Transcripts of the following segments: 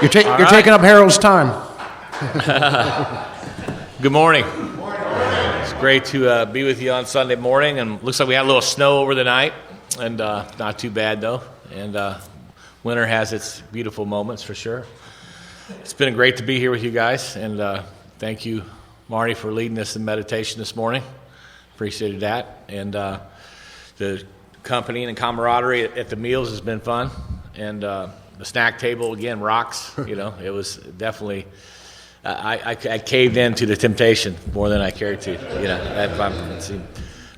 You're taking up Harold's time. Good morning. It's great to be with you on Sunday morning, and looks like we had a little snow over the night, and not too bad though. And winter has its beautiful moments for sure. It's been great to be here with you guys, and thank you, Marty, for leading us in meditation this morning. Appreciated that, and the company and camaraderie at the meals has been fun, and the snack table again rocks. You know, it was definitely. I caved into the temptation more than I cared to. You know,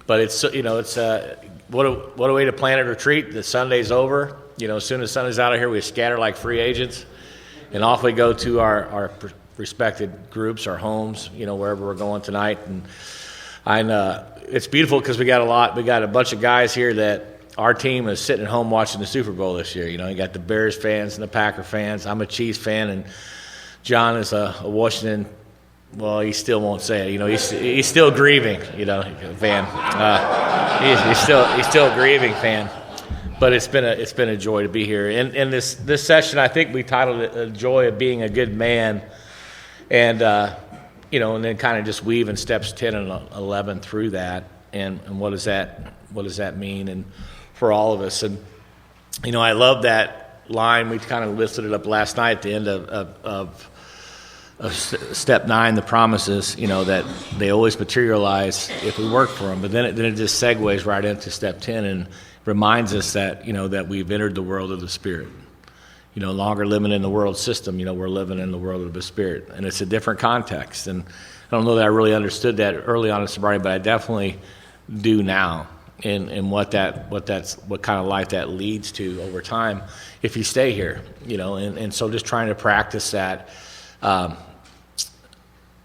but it's what a way to plan a retreat. The Sunday's over. You know, as soon as the sun is out of here, we scatter like free agents, and off we go to our respected groups, our homes. You know, wherever we're going tonight, and it's beautiful because we got a bunch of guys here that our team is sitting at home watching the Super Bowl this year. You know, you got the Bears fans and the Packer fans. I'm a Chiefs fan, and John is a Washington. Well, he still won't say it. You know, he's still grieving. You know, fan. He's still a grieving fan. But it's been a joy to be here. And this session, I think we titled it "The Joy of Being a Good Man," and you know, and then kind of just weaving steps 10 and 11 through that, and what does that mean, and for all of us. And you know, I love that line. We kind of listed it up last night at the end of step 9, the promises. You know, that they always materialize if we work for them. But then it just segues right into step 10 and reminds us that, you know, that we've entered the world of the Spirit. You know, no longer living in the world system. You know, we're living in the world of the Spirit, and it's a different context. And I don't know that I really understood that early on in sobriety, but I definitely do now. And what kind of life that leads to over time if you stay here. You know, and so just trying to practice that.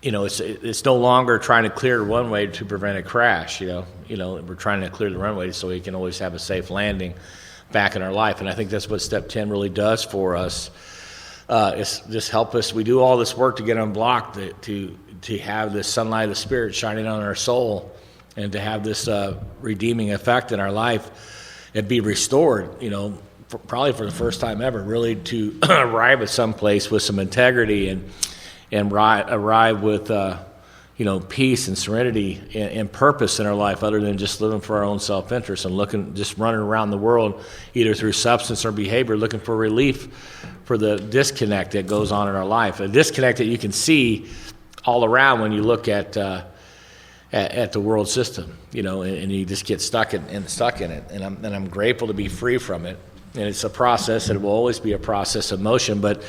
You know, it's no longer trying to clear the runway to prevent a crash. You know, we're trying to clear the runway so we can always have a safe landing back in our life. And I think that's what step 10 really does for us. It's just help us. We do all this work to get unblocked, to have this sunlight of the Spirit shining on our soul, and to have this redeeming effect in our life and be restored. You know, probably for the first time ever, really to arrive at some place with some integrity and arrive with you know, peace and serenity and purpose in our life, other than just living for our own self-interest and just running around the world either through substance or behavior, looking for relief for the disconnect that goes on in our life. A disconnect that you can see all around when you look at the world system, you know, and you just get stuck in it. And I'm grateful to be free from it. And it's a process, and it will always be a process of motion, but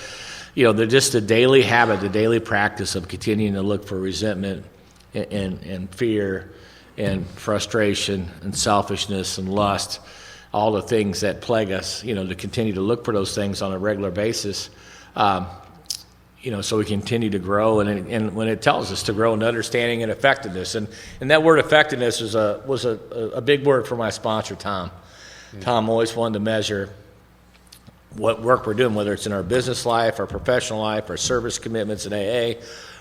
you know, they're just the daily habit, the daily practice of continuing to look for resentment and fear and frustration and selfishness and lust, all the things that plague us, you know, to continue to look for those things on a regular basis, you know, so we continue to grow. And when it tells us to grow in understanding and effectiveness, and that word effectiveness was a big word for my sponsor, Tom. Tom always wanted to measure what work we're doing, whether it's in our business life, our professional life, our service commitments in AA,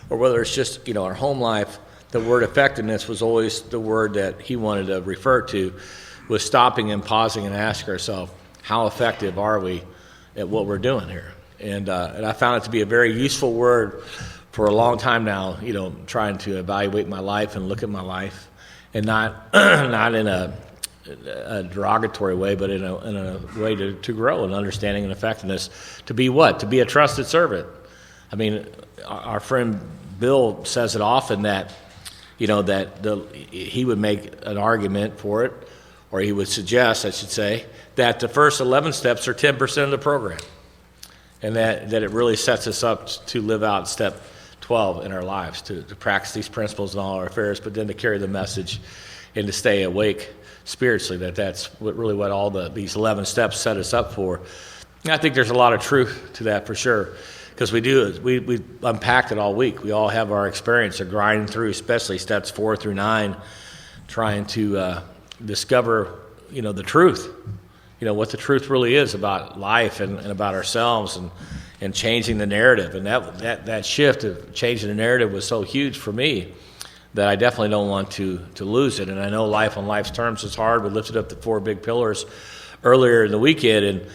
or whether it's just, you know, our home life. The word effectiveness was always the word that he wanted to refer to, was stopping and pausing and asking ourselves, how effective are we at what we're doing here? And I found it to be a very useful word for a long time now, you know, trying to evaluate my life and look at my life, and not in a derogatory way, but in a way to grow in understanding and effectiveness. To be what? To be a trusted servant. I mean, our friend Bill says it often that, you know, that he would make an argument for it, or he would suggest, I should say, that the first 11 steps are 10% of the program, and that it really sets us up to live out step 12 in our lives, to practice these principles in all our affairs, but then to carry the message and to stay awake spiritually. That's what all these 11 steps set us up for. And I think there's a lot of truth to that for sure, because we unpacked it all week. We all have our experience of grinding through, especially steps 4 through 9, trying to discover, you know, the truth, you know, what the truth really is about life and about ourselves, and changing the narrative. And that shift of changing the narrative was so huge for me that I definitely don't want to lose it. And I know life on life's terms is hard. We lifted up the 4 big pillars earlier in the weekend,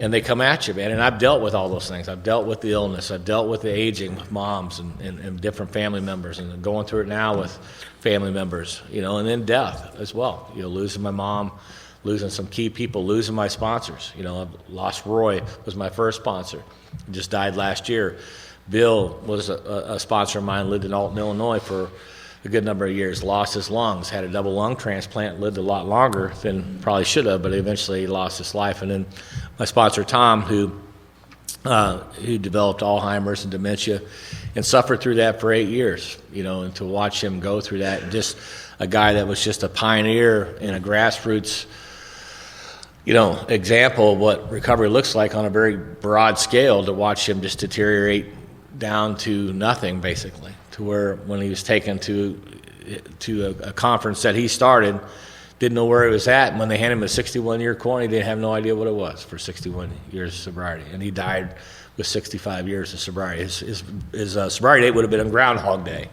and they come at you, man. And I've dealt with all those things. I've dealt with the illness. I've dealt with the aging with moms and different family members, and going through it now with family members, and then death as well. Losing my mom, losing some key people, losing my sponsors. I've lost Roy, was my first sponsor. He just died last year. Bill was a sponsor of mine, lived in Alton, Illinois for a good number of years, lost his lungs, had a double lung transplant, lived a lot longer than probably should have, but eventually he lost his life. And then my sponsor, Tom, who developed Alzheimer's and dementia and suffered through that for 8 years, and to watch him go through that, and just a guy that was just a pioneer in a grassroots, example of what recovery looks like on a very broad scale, to watch him just deteriorate down to nothing, basically, to where when he was taken to a conference that he started, didn't know where he was at. And when they handed him a 61-year corn, he didn't have no idea what it was for 61 years of sobriety. And he died with 65 years of sobriety. His sobriety date would have been on Groundhog Day.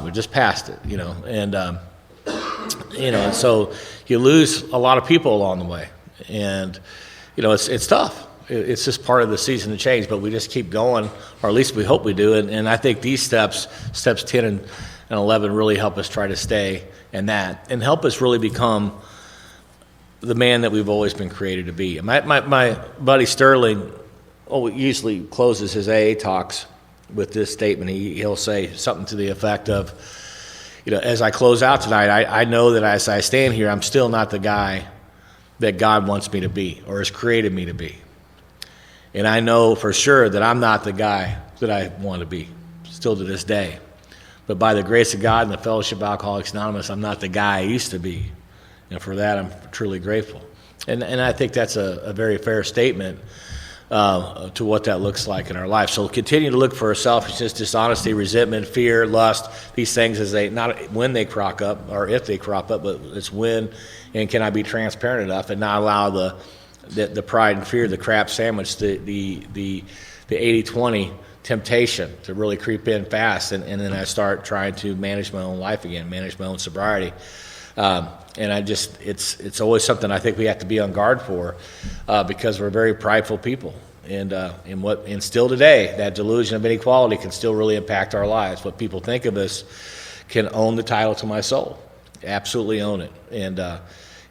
We just passed it, and so you lose a lot of people along the way. And, it's tough. It's just part of the season of change, but we just keep going, or at least we hope we do. And I think these steps 10 and 11, really help us try to stay in that and help us really become the man that we've always been created to be. My buddy Sterling usually closes his AA talks with this statement. He'll say something to the effect of, as I close out tonight, I know that as I stand here, I'm still not the guy that God wants me to be or has created me to be. And I know for sure that I'm not the guy that I want to be, still to this day. But by the grace of God and the Fellowship of Alcoholics Anonymous, I'm not the guy I used to be. And for that, I'm truly grateful. And I think that's a very fair statement to what that looks like in our life. So continue to look for selfishness, dishonesty, resentment, fear, lust, these things as not when they crop up or if they crop up, but it's when, and can I be transparent enough and not allow the pride and fear, the crap sandwich, the 80-20 temptation to really creep in fast, and then I start trying to manage my own life again, manage my own sobriety. And it's always something I think we have to be on guard for, because we're very prideful people. And still today, that delusion of inequality can still really impact our lives. What people think of us can own the title to my soul, absolutely own it.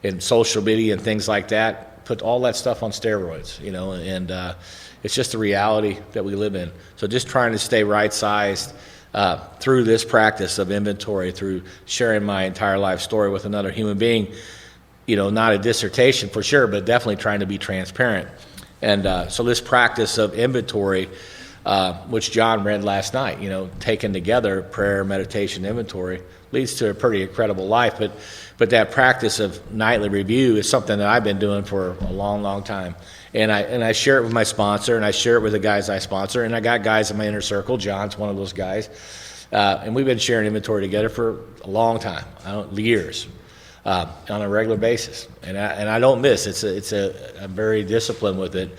And social media and things like that put all that stuff on steroids, and it's just the reality that we live in. So just trying to stay right-sized through this practice of inventory, through sharing my entire life story with another human being, not a dissertation for sure, but definitely trying to be transparent. And so this practice of inventory, which John read last night, taken together, prayer, meditation, inventory, leads to a pretty incredible life. But that practice of nightly review is something that I've been doing for a long, long time. And I share it with my sponsor, and I share it with the guys I sponsor, and I got guys in my inner circle. John's one of those guys. And we've been sharing inventory together for a long time, years, on a regular basis. And I don't miss. I'm very disciplined with it.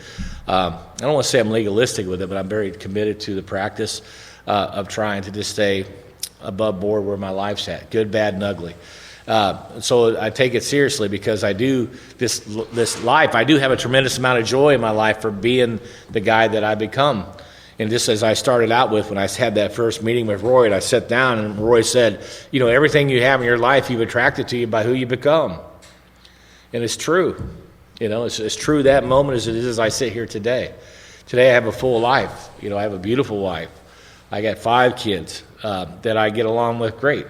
I don't want to say I'm legalistic with it, but I'm very committed to the practice of trying to just stay above board where my life's at, good, bad, and ugly. So I take it seriously because I do this life. I do have a tremendous amount of joy in my life for being the guy that I become. And just as I started out with when I had that first meeting with Roy, and I sat down and Roy said, everything you have in your life, you've attracted to you by who you become. And it's true. It's true that moment as it is as I sit here today. Today I have a full life. I have a beautiful wife. I got 5 kids that I get along with great.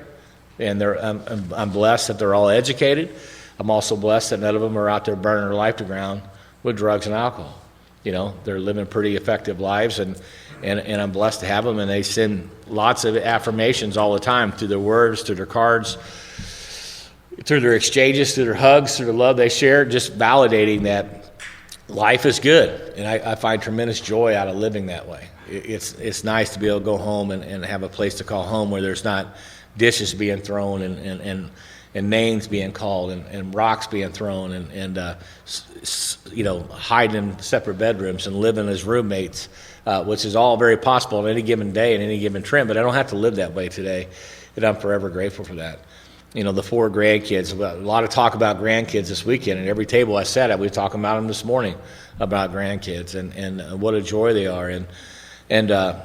And I'm blessed that they're all educated. I'm also blessed that none of them are out there burning their life to ground with drugs and alcohol. They're living pretty effective lives, and I'm blessed to have them. And they send lots of affirmations all the time through their words, through their cards, through their exchanges, through their hugs, through the love they share, just validating that life is good. And I find tremendous joy out of living that way. It's nice to be able to go home and have a place to call home where there's not dishes being thrown and names being called and rocks being thrown and hiding in separate bedrooms and living as roommates, which is all very possible on any given day and any given trend. But I don't have to live that way today, and I'm forever grateful for that. the 4 grandkids. A lot of talk about grandkids this weekend, and every table I sat at, we were talking about them this morning, about grandkids and what a joy they are. And part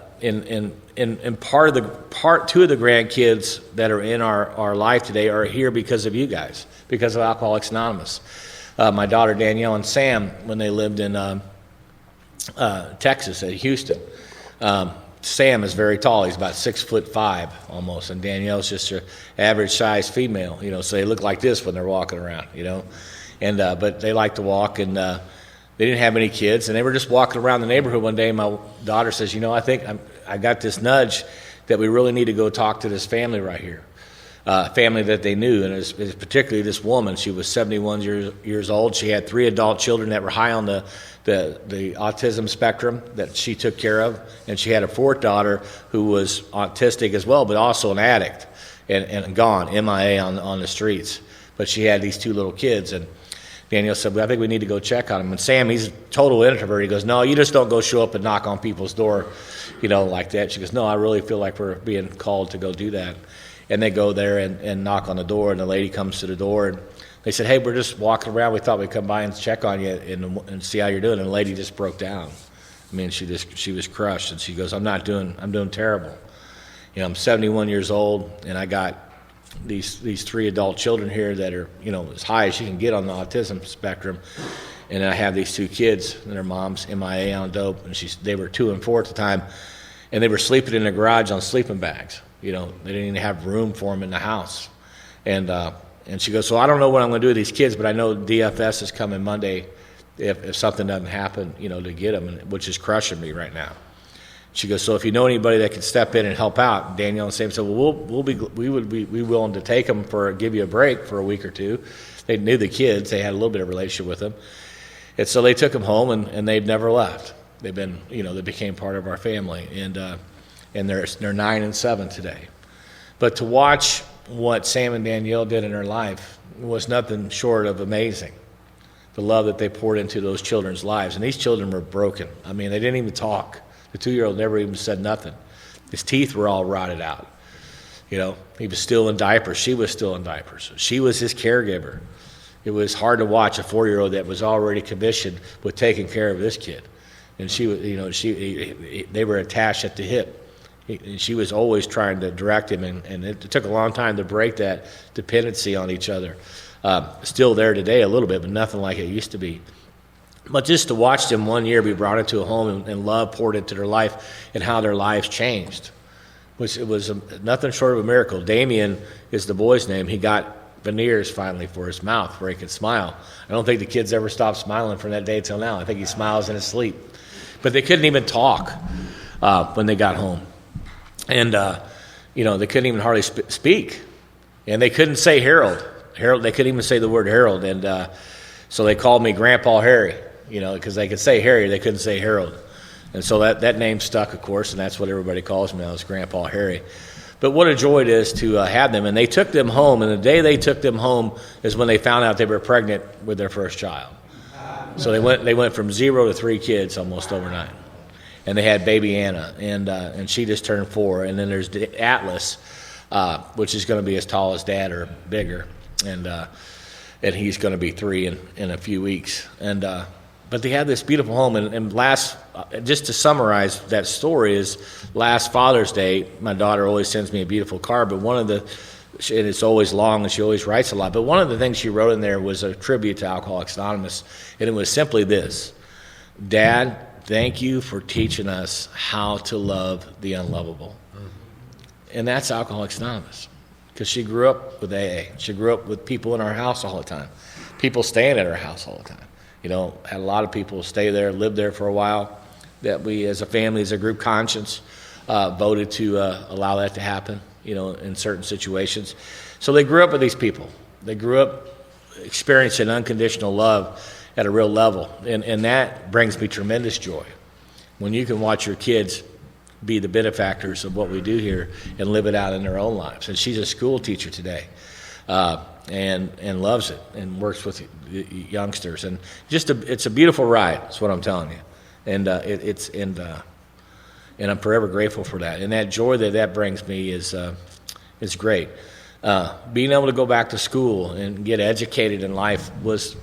2 of the grandkids that are in our life today are here because of you guys, because of Alcoholics Anonymous. My daughter Danielle and Sam, when they lived in Texas at Houston. Sam is very tall. He's about 6'5" almost, and Danielle's just your average size female. So they look like this when they're walking around. And but they like to walk, and they didn't have any kids, and they were just walking around the neighborhood one day. And my daughter says, I think I got this nudge that we really need to go talk to this family right here. Family that they knew, and it was particularly this woman. She was 71 years old. She had 3 adult children that were high on the autism spectrum that she took care of, and she had a 4th daughter who was autistic as well, but also an addict and gone, MIA on the streets. But she had these 2 little kids, and Daniel said, well, I think we need to go check on them. And Sam, he's a total introvert. He goes, no, you just don't go show up and knock on people's door, like that. She goes, no, I really feel like we're being called to go do that. And they go there and knock on the door, and the lady comes to the door, and they said, hey, we're just walking around. We thought we'd come by and check on you and see how you're doing. And the lady just broke down. I mean, she was crushed, and she goes, I'm doing terrible. I'm 71 years old, and I got these 3 adult children here that are, as high as you can get on the autism spectrum. And I have these 2 kids, and their mom's MIA on dope, and they were 2 and 4 at the time, and they were sleeping in the garage on sleeping bags. They didn't even have room for them in the house. And she goes, so I don't know what I'm going to do with these kids, but I know DFS is coming Monday if something doesn't happen, to get them, which is crushing me right now. She goes, so if you know anybody that can step in and help out, Danielle and Sam said, well, we would be willing to take them give you a break for a week or 2. They knew the kids. They had a little bit of relationship with them. And so they took them home, and they've never left. They've been, they became part of our family. And they're 9 and 7 today. But to watch what Sam and Danielle did in their life was nothing short of amazing. The love that they poured into those children's lives. And these children were broken. I mean, they didn't even talk. The 2-year-old never even said nothing. His teeth were all rotted out. He was still in diapers. She was still in diapers. She was his caregiver. It was hard to watch a 4-year-old that was already commissioned with taking care of this kid. And she was, they were attached at the hip. She was always trying to direct him, and it took a long time to break that dependency on each other. Still there today a little bit, but nothing like it used to be. But just to watch them one year be brought into a home and love poured into their life and how their lives changed, it was nothing short of a miracle. Damien is the boy's name. He got veneers finally for his mouth where he could smile. I don't think the kids ever stopped smiling from that day till now. I think he smiles in his sleep. But they couldn't even talk when they got home. And, they couldn't even hardly speak. And they couldn't say Harold. They couldn't even say the word Harold. And so they called me Grandpa Harry, because they could say Harry. They couldn't say Harold. And so that name stuck, of course, and that's what everybody calls me now is Grandpa Harry. But what a joy it is to have them. And they took them home, and the day they took them home is when they found out they were pregnant with their first child. So they went from 0 to 3 kids almost overnight. And they had baby Anna, and she just turned 4. And then there's Atlas, which is going to be as tall as Dad or bigger, and he's going to be 3 in a few weeks. But they had this beautiful home, and just to summarize that story is last Father's Day, my daughter always sends me a beautiful card, but and it's always long, and she always writes a lot. But one of the things she wrote in there was a tribute to Alcoholics Anonymous, and it was simply this: Dad, thank you for teaching us how to love the unlovable. And that's Alcoholics Anonymous, because she grew up with AA. She grew up with people in our house all the time, people staying at her house all the time. Had a lot of people stay there, live there for a while, that we as a family, as a group conscience, voted to allow that to happen, in certain situations. So they grew up with these people. They grew up experiencing unconditional love at a real level. And that brings me tremendous joy. When you can watch your kids be the benefactors of what we do here and live it out in their own lives. And she's a school teacher today. And loves it and works with youngsters, and it's a beautiful ride. That's what I'm telling you, and I'm forever grateful for that. And that joy that brings me is great. Being able to go back to school and get educated in life was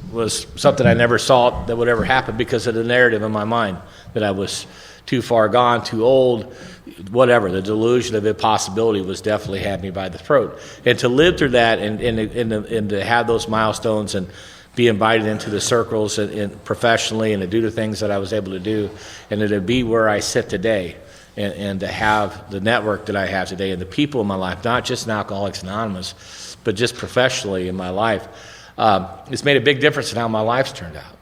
something I never saw that would ever happen because of the narrative in my mind that I was too far gone, too old, whatever. The delusion of impossibility was definitely had me by the throat. And to live through that and to have those milestones and be invited into the circles and professionally and to do the things that I was able to do and to be where I sit today. And to have the network that I have today and the people in my life, not just in Alcoholics Anonymous, but just professionally in my life, it's made a big difference in how my life's turned out.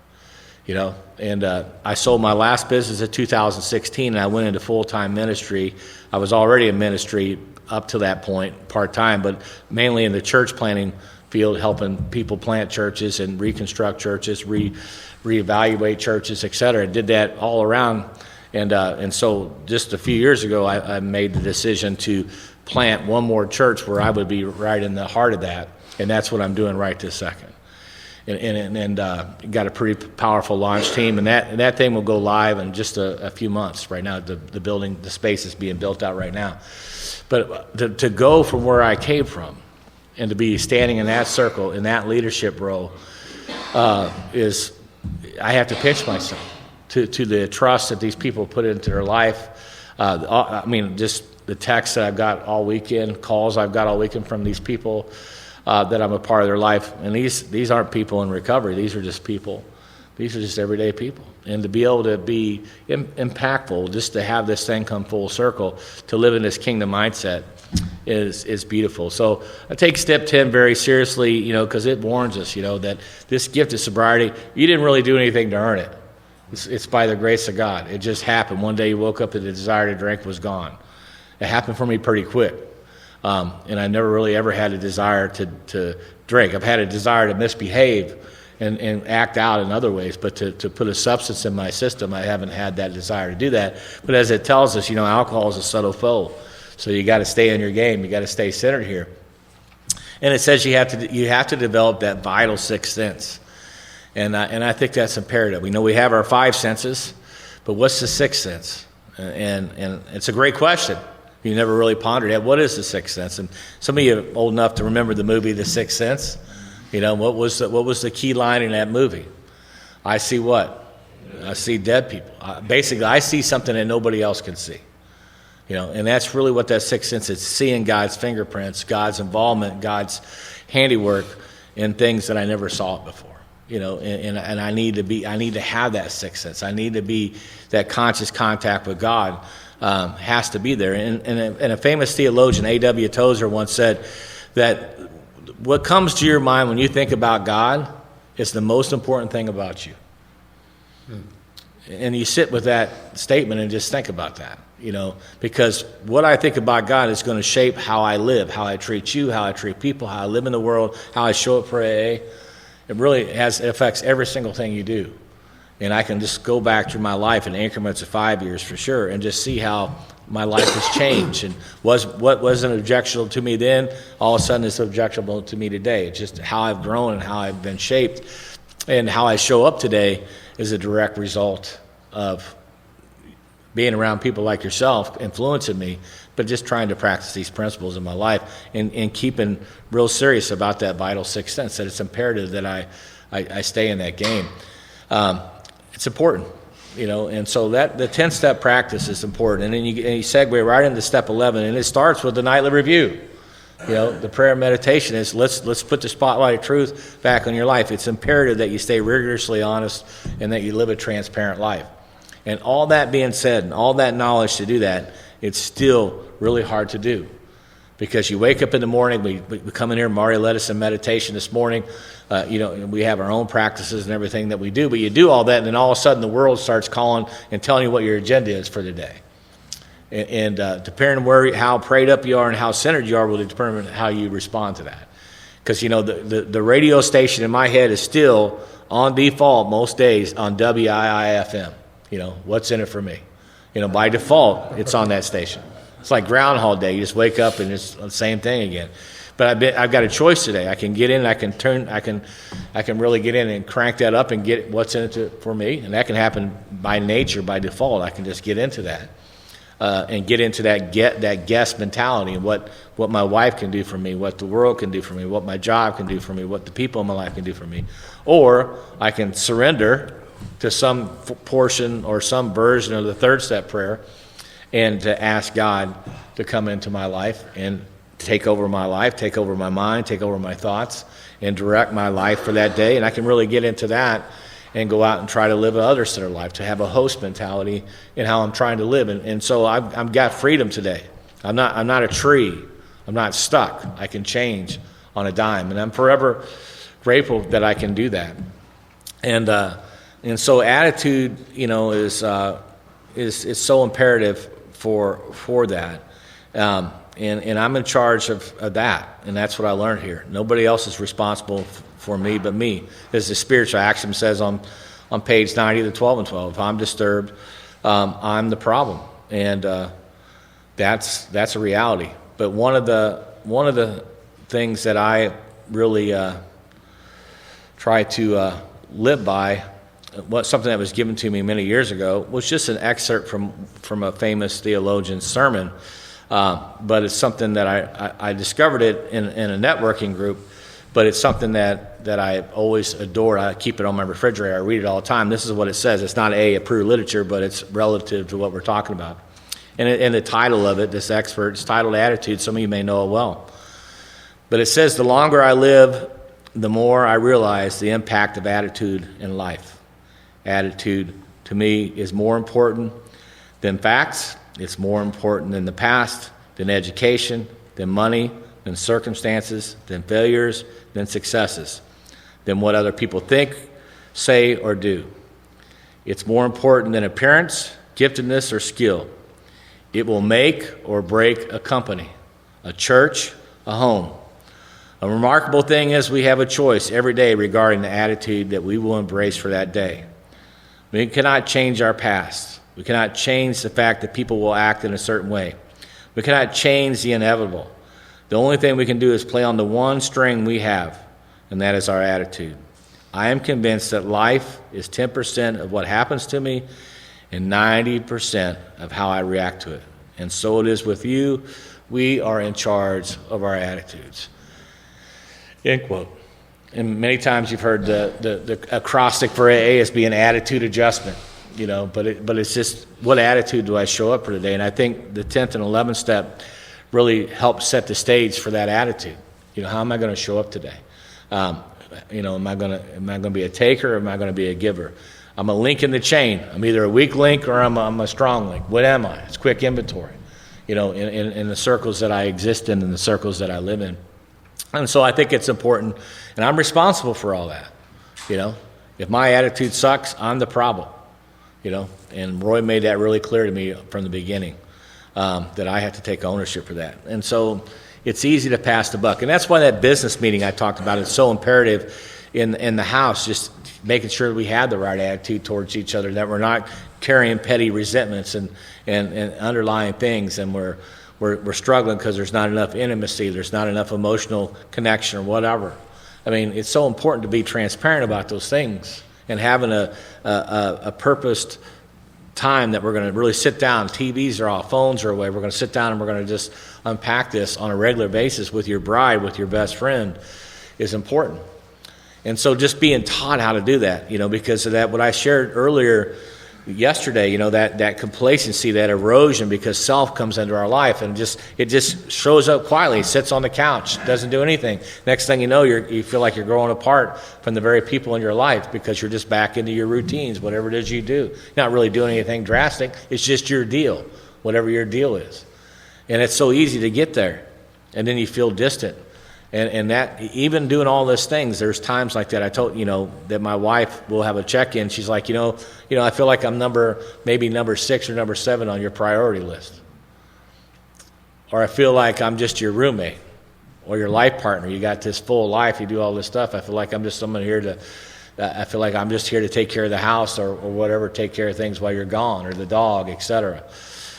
You know, and I sold my last business in 2016, and I went into full-time ministry. I was already in ministry up to that point, part-time, but mainly in the church planting field, helping people plant churches and reconstruct churches, reevaluate churches, et cetera. I did that all around. And so just a few years ago, I made the decision to plant one more church where I would be right in the heart of that, and that's what I'm doing right this second. And got a pretty powerful launch team, and that thing will go live in just a few months. Right now, the building, the space is being built out right now. But to go from where I came from and to be standing in that circle, in that leadership role, is I have to pinch myself. To the trust that these people put into their life. I mean, just the texts that I've got all weekend, calls I've got all weekend from these people that I'm a part of their life. And these aren't people in recovery. These are just people. These are just everyday people. And to be able to be impactful, just to have this thing come full circle, to live in this kingdom mindset is beautiful. So I take step 10 very seriously, you know, because it warns us, you know, that this gift of sobriety, you didn't really do anything to earn it. It's by the grace of God. It just happened. One day you woke up and the desire to drink was gone. It happened for me pretty quick. And I never really ever had a desire to drink. I've had a desire to misbehave and act out in other ways, but to put a substance in my system, I haven't had that desire to do that. But as it tells us, you know, alcohol is a subtle foe. So you got to stay in your game. You got to stay centered here. And it says you have to develop that vital sixth sense. And I think that's imperative. We know we have our five senses, but what's the sixth sense? And it's a great question. You never really pondered it. What is the sixth sense? And some of you are old enough to remember the movie The Sixth Sense. You know, what was the key line in that movie? I see what? I see dead people. Basically, I see something that nobody else can see. You know, and that's really what that sixth sense is: seeing God's fingerprints, God's involvement, God's handiwork in things that I never saw before. You know, and I need to have that sixth sense. I need to be that conscious contact with God has to be there. And a famous theologian, A.W. Tozer, once said that what comes to your mind when you think about God is the most important thing about you. And you sit with that statement and just think about that, you know, because what I think about God is going to shape how I live, how I treat you, how I treat people, how I live in the world, how I show up for AA. It really it affects every single thing you do. And I can just go back through my life in increments of 5 years for sure and just see how my life has changed. And what wasn't objectionable to me then, all of a sudden it's objectionable to me today. It's just how I've grown and how I've been shaped. And how I show up today is a direct result of being around people like yourself influencing me, but just trying to practice these principles in my life and keeping real serious about that vital sixth sense, that it's imperative that I stay in that game. It's important, you know, and so that the 10-step practice is important. And then you segue right into step 11, and it starts with the nightly review. You know, the prayer and meditation is let's put the spotlight of truth back on your life. It's imperative that you stay rigorously honest and that you live a transparent life. And all that being said, and all that knowledge to do that, it's still really hard to do. Because you wake up in the morning, we come in here, Mario led us in meditation this morning, you know, and we have our own practices and everything that we do, but you do all that, and then all of a sudden the world starts calling and telling you what your agenda is for the day. And depending on how prayed up you are and how centered you are will determine how you respond to that. Because, you know, the radio station in my head is still on default most days on WIIFM. You know, what's in it for me? You know, by default, it's on that station. It's like Groundhog Day. You just wake up and it's the same thing again. But I've got a choice today. I can get in, I can really get in and crank that up and get what's in it for me. And that can happen by nature, by default. I can just get into that. and get into that guest mentality, and what my wife can do for me, what the world can do for me, what my job can do for me, what the people in my life can do for me. Or I can surrender to some portion or some version of the third step prayer and to ask God to come into my life and take over my life, take over my mind, take over my thoughts, and direct my life for that day. And I can really get into that and go out and try to live a other-centered life, to have a host mentality in how I'm trying to live. And so I've got freedom today. I'm not a tree. I'm not stuck. I can change on a dime. And I'm forever grateful that I can do that. And so attitude, is so imperative for that. And I'm in charge of that, and that's what I learned here. Nobody else is responsible for me but me. As the spiritual axiom says on page 90 of the 12 and 12, if I'm disturbed, I'm the problem. And that's a reality. But one of the things that I really try to live by, something that was given to me many years ago, was just an excerpt from a famous theologian's sermon. But it's something that I discovered it in a networking group, but it's something that I always adore. I keep it on my refrigerator. I read it all the time. This is what it says. It's not approved literature, but it's relative to what we're talking about. And the title of it, this expert, it's titled Attitude. Some of you may know it well. But it says, the longer I live, the more I realize the impact of attitude in life. Attitude, to me, is more important than facts. It's more important than the past, than education, than money, than circumstances, than failures, than successes, than what other people think, say, or do. It's more important than appearance, giftedness, or skill. It will make or break a company, a church, a home. A remarkable thing is we have a choice every day regarding the attitude that we will embrace for that day. We cannot change our past. We cannot change the fact that people will act in a certain way. We cannot change the inevitable. The only thing we can do is play on the one string we have, and that is our attitude. I am convinced that life is 10% of what happens to me and 90% of how I react to it. And so it is with you. We are in charge of our attitudes. End quote. And many times you've heard the acrostic for AA as being attitude adjustment. But it's just, what attitude do I show up for today? And I think the 10th and 11th step really helps set the stage for that attitude. How am I going to show up today? Am I going to be a taker, or am I going to be a giver? I'm a link in the chain. I'm either a weak link or I'm a strong link. What am I? It's quick inventory. In the circles that I exist in and the circles that I live in. And so I think it's important, and I'm responsible for all that. If my attitude sucks, I'm the problem. And Roy made that really clear to me from the beginning, that I have to take ownership for that. And so it's easy to pass the buck. And that's why that business meeting I talked about is so imperative in the house, just making sure that we have the right attitude towards each other, that we're not carrying petty resentments and underlying things, and we're struggling because there's not enough intimacy, there's not enough emotional connection or whatever. I mean, it's so important to be transparent about those things, and having a purposed time that we're going to really sit down. TVs are off, phones are away. We're going to sit down and we're going to just unpack this on a regular basis with your bride, with your best friend, is important. And so just being taught how to do that, because of that, what I shared earlier yesterday, that complacency, that erosion, because self comes into our life and it just shows up quietly, sits on the couch, doesn't do anything. Next thing you know, you feel like you're growing apart from the very people in your life because you're just back into your routines, whatever it is you do. You're not really doing anything drastic. It's just your deal, whatever your deal is. And it's so easy to get there. And then you feel distant. And that, even doing all those things, there's times like that. I told, that my wife will have a check-in. She's like, I feel like I'm maybe number 6 or number 7 on your priority list. Or I feel like I'm just your roommate or your life partner. You got this full life. You do all this stuff. I feel like I'm just someone here I feel like I'm just here to take care of the house or whatever, take care of things while you're gone, or the dog, etc.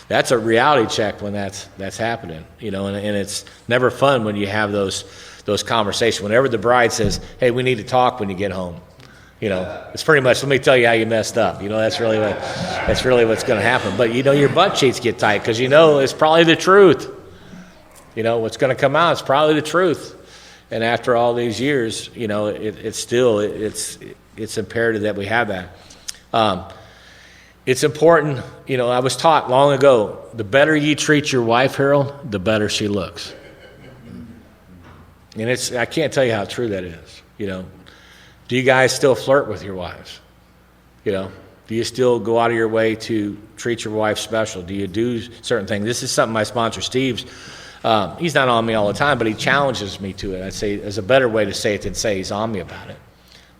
That's a reality check when that's happening, and it's never fun when you have those conversations. Whenever the bride says, "Hey, we need to talk when you get home," You know, it's pretty much, let me tell you how you messed up. You know, that's really what's going to happen. But, you know, your butt cheeks get tight because you know it's probably the truth. You know, what's going to come out is probably the truth. And after all these years, you know, it's imperative that we have that. It's important, you know, I was taught long ago, the better you treat your wife, Harold, the better she looks. And I can't tell you how true that is, you know. Do you guys still flirt with your wives? You know, do you still go out of your way to treat your wife special? Do you do certain things? This is something my sponsor, Steve's, he's not on me all the time, but he challenges me to it. I'd say there's a better way to say it than say he's on me about it.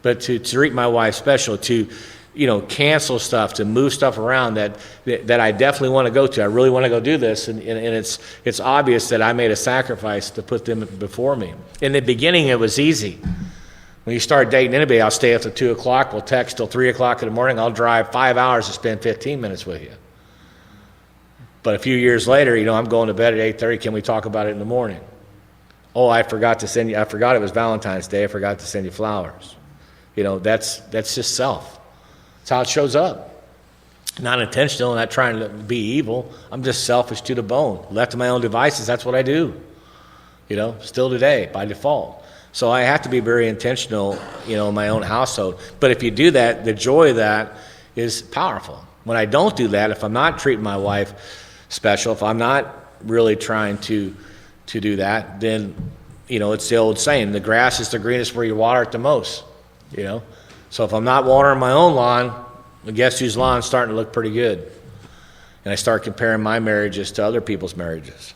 But to treat my wife special, to, you know, cancel stuff, to move stuff around that I definitely want to go to. I really want to go do this, and it's obvious that I made a sacrifice to put them before me. In the beginning, it was easy. When you start dating anybody, I'll stay up till 2 o'clock, we'll text till 3 o'clock in the morning, I'll drive 5 hours to spend 15 minutes with you. But a few years later, you know, I'm going to bed at 8:30, can we talk about it in the morning? Oh, I forgot it was Valentine's Day, I forgot to send you flowers. You know, that's just self. That's how it shows up. Not intentional, not trying to be evil. I'm just selfish to the bone. Left to my own devices, that's what I do. You know, still today, by default. So I have to be very intentional, you know, in my own household. But if you do that, the joy of that is powerful. When I don't do that, if I'm not treating my wife special, if I'm not really trying to do that, then, you know, it's the old saying, the grass is the greenest where you water it the most, you know. So if I'm not watering my own lawn, guess whose lawn's starting to look pretty good? And I start comparing my marriages to other people's marriages.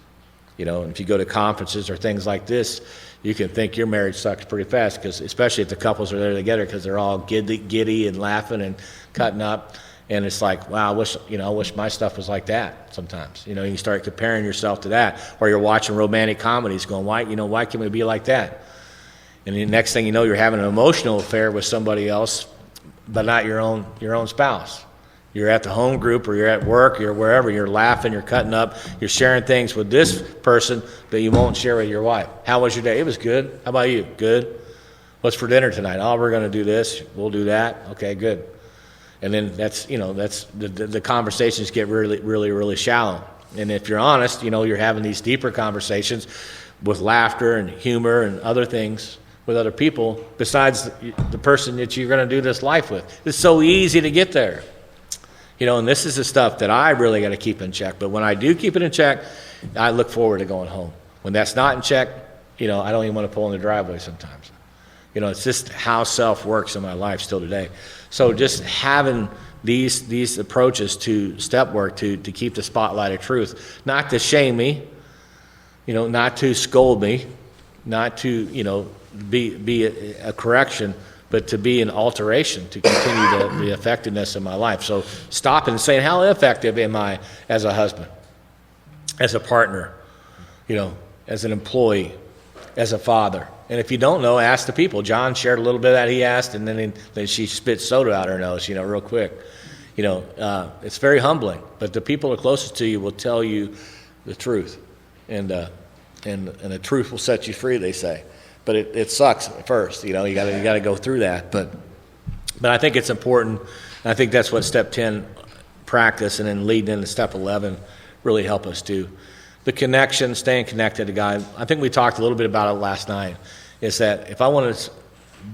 You know, if you go to conferences or things like this, you can think your marriage sucks pretty fast, because especially if the couples are there together, because they're all giddy and laughing and cutting up, and it's like, wow, I wish my stuff was like that sometimes. You know, you start comparing yourself to that, or you're watching romantic comedies, going, why can we be like that? And the next thing you know, you're having an emotional affair with somebody else, but not your own spouse. You're at the home group, or you're at work, you're wherever, you're laughing, you're cutting up, you're sharing things with this person that you won't share with your wife. How was your day? It was good. How about you? Good. What's for dinner tonight? Oh, we're going to do this. We'll do that. Okay, good. And then that's the conversations get really, really, really shallow. And if you're honest, you know, you're having these deeper conversations with laughter and humor and other things with other people besides the person that you're going to do this life with. It's so easy to get there. You know, and this is the stuff that I really got to keep in check. But when I do keep it in check, I look forward to going home. When that's not in check, you know, I don't even want to pull in the driveway sometimes. You know, it's just how self works in my life still today. So just having these approaches to step work to keep the spotlight of truth, not to shame me, you know, not to scold me, not to, you know, be a correction, but to be an alteration, to continue the effectiveness of my life. So stopping and saying, how effective am I as a husband, as a partner, you know, as an employee, as a father? And if you don't know, ask the people. John shared a little bit of that. He asked, and then she spit soda out her nose, you know, real quick. You know, it's very humbling, but the people that are closest to you will tell you the truth. And the truth will set you free, they say. But it sucks at first, you know. You got to go through that. But I think it's important. And I think that's what step 10 practice and then leading into step 11 really help us do. The connection, staying connected to God. I think we talked a little bit about it last night. Is that if I want to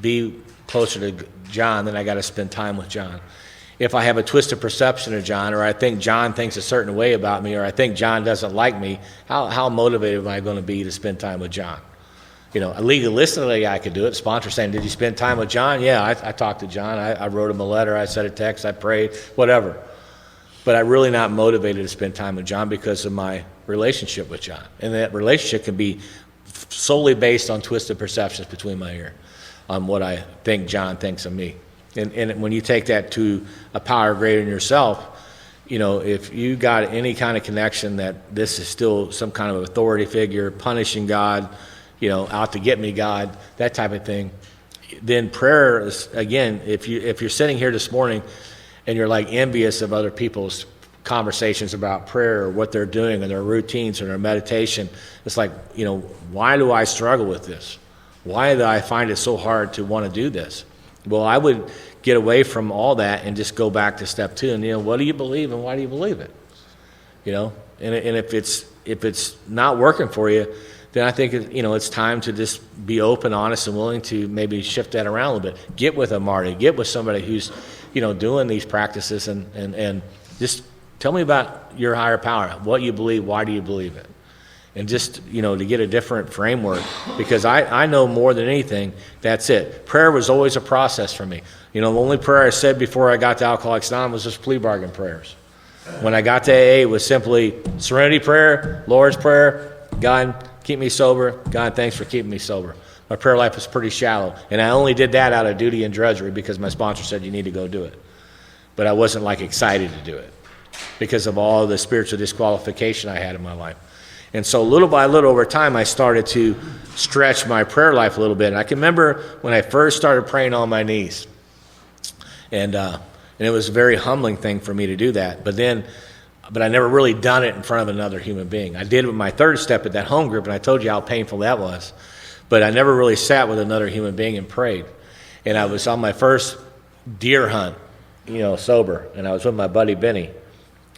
be closer to John, then I got to spend time with John. If I have a twisted perception of John, or I think John thinks a certain way about me, or I think John doesn't like me, how motivated am I going to be to spend time with John? You know, legalistically, I could do it. Sponsor saying, did you spend time with John? Yeah, I talked to John. I wrote him a letter. I sent a text. I prayed, whatever. But I'm really not motivated to spend time with John because of my relationship with John. And that relationship can be solely based on twisted perceptions between my ear, on what I think John thinks of me. And when you take that to a power greater than yourself, you know, if you got any kind of connection that this is still some kind of authority figure, punishing God, you know, out to get me God, that type of thing, then prayer is, again, if you're sitting here this morning and you're like envious of other people's conversations about prayer or what they're doing and their routines or their meditation, it's like, you know, why do I struggle with this? Why do I find it so hard to want to do this? Well, I would get away from all that and just go back to step 2. And, what do you believe and why do you believe it? And if it's not working for you, then I think, it's time to just be open, honest, and willing to maybe shift that around a little bit. Get with a Marty. Get with somebody who's, doing these practices and just tell me about your higher power, what you believe, why do you believe it? And just, to get a different framework, because I know more than anything, that's it. Prayer was always a process for me. The only prayer I said before I got to Alcoholics Anonymous was just plea bargain prayers. When I got to AA, it was simply serenity prayer, Lord's Prayer, God, keep me sober. God, thanks for keeping me sober. My prayer life was pretty shallow, and I only did that out of duty and drudgery because my sponsor said you need to go do it. But I wasn't excited to do it because of all the spiritual disqualification I had in my life. And so little by little over time, I started to stretch my prayer life a little bit. And I can remember when I first started praying on my knees. And it was a very humbling thing for me to do that. But I never really done it in front of another human being. I did it with my third step at that home group, and I told you how painful that was. But I never really sat with another human being and prayed. And I was on my first deer hunt, sober. And I was with my buddy Benny.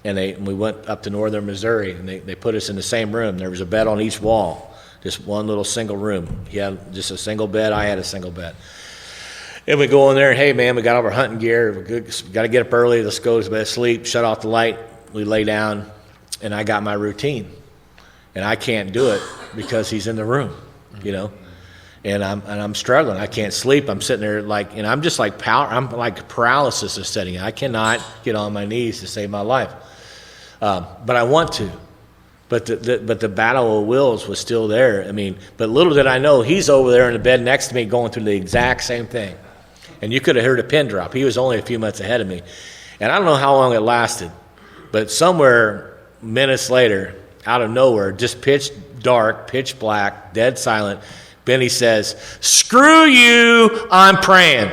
And we went up to northern Missouri, and they put us in the same room. There was a bed on each wall, just one little single room. He had just a single bed. I had a single bed. And we go in there, and, hey, man, we got all our hunting gear. We got to get up early. Let's go to bed, sleep, shut off the light. We lay down, and I got my routine. And I can't do it because he's in the room, And I'm struggling. I can't sleep. I'm sitting there and I'm just I'm like paralysis is setting in. I cannot get on my knees to save my life. But I want to. But the battle of wills was still there. But little did I know, he's over there in the bed next to me going through the exact same thing. And you could have heard a pin drop. He was only a few months ahead of me. And I don't know how long it lasted. But somewhere minutes later, out of nowhere, just pitch dark, pitch black, dead silent, Benny says, "Screw you, I'm praying."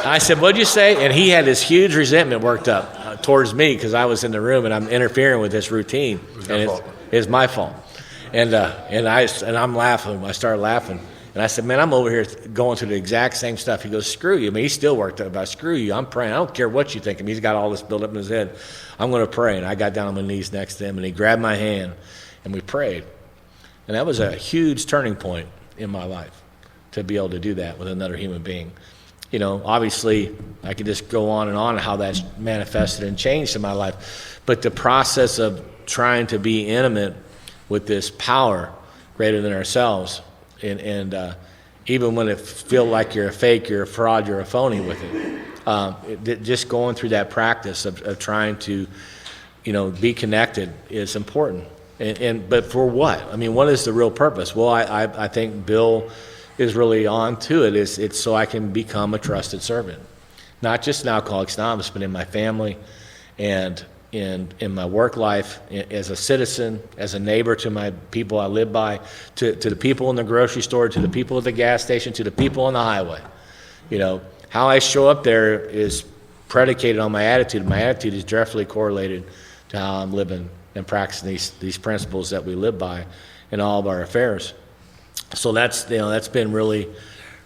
I said, "What'd you say?" And he had this huge resentment worked up towards me because I was in the room and I'm interfering with his routine. It's my fault. And I'm laughing. I started laughing. And I said, "Man, I'm over here going through the exact same stuff." He goes, "Screw you." He still worked up about, "Screw you, I'm praying. I don't care what you think." He's got all this built up in his head. "I'm going to pray." And I got down on my knees next to him, and he grabbed my hand, and we prayed. And that was a huge turning point in my life to be able to do that with another human being. Obviously, I could just go on and on how that's manifested and changed in my life. But the process of trying to be intimate with this power greater than ourselves, and even when it feels like you're a fake, you're a fraud, you're a phony with it, just going through that practice of trying to, be connected is important. But for what? What is the real purpose? Well, I think Bill is really on to it. It's so I can become a trusted servant, not just in Alcoholics Anonymous, but in my family and in my work life, as a citizen, as a neighbor to my people I live by, to the people in the grocery store, to the people at the gas station, to the people on the highway. How I show up there is predicated on my attitude. My attitude is directly correlated to how I'm living and practicing these principles that we live by in all of our affairs. So that's been really,